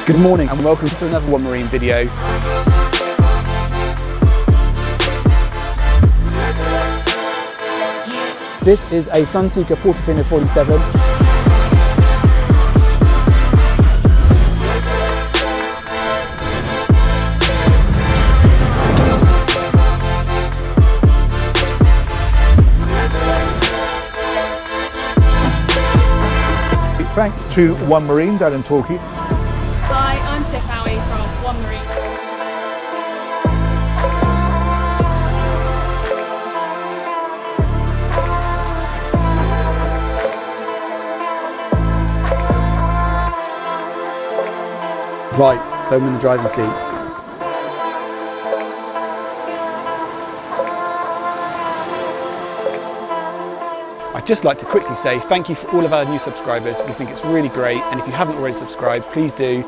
Good morning and welcome to another One Marine video. This is a Sunseeker Portofino 47. Thanks to One Marine down in Torquay. Hi, I'm Tiff Howie from One Marine. Right, so I'm in the driving seat. I'd just like to quickly say thank you for all of our new subscribers. We think it's really great, and if you haven't already subscribed, please do.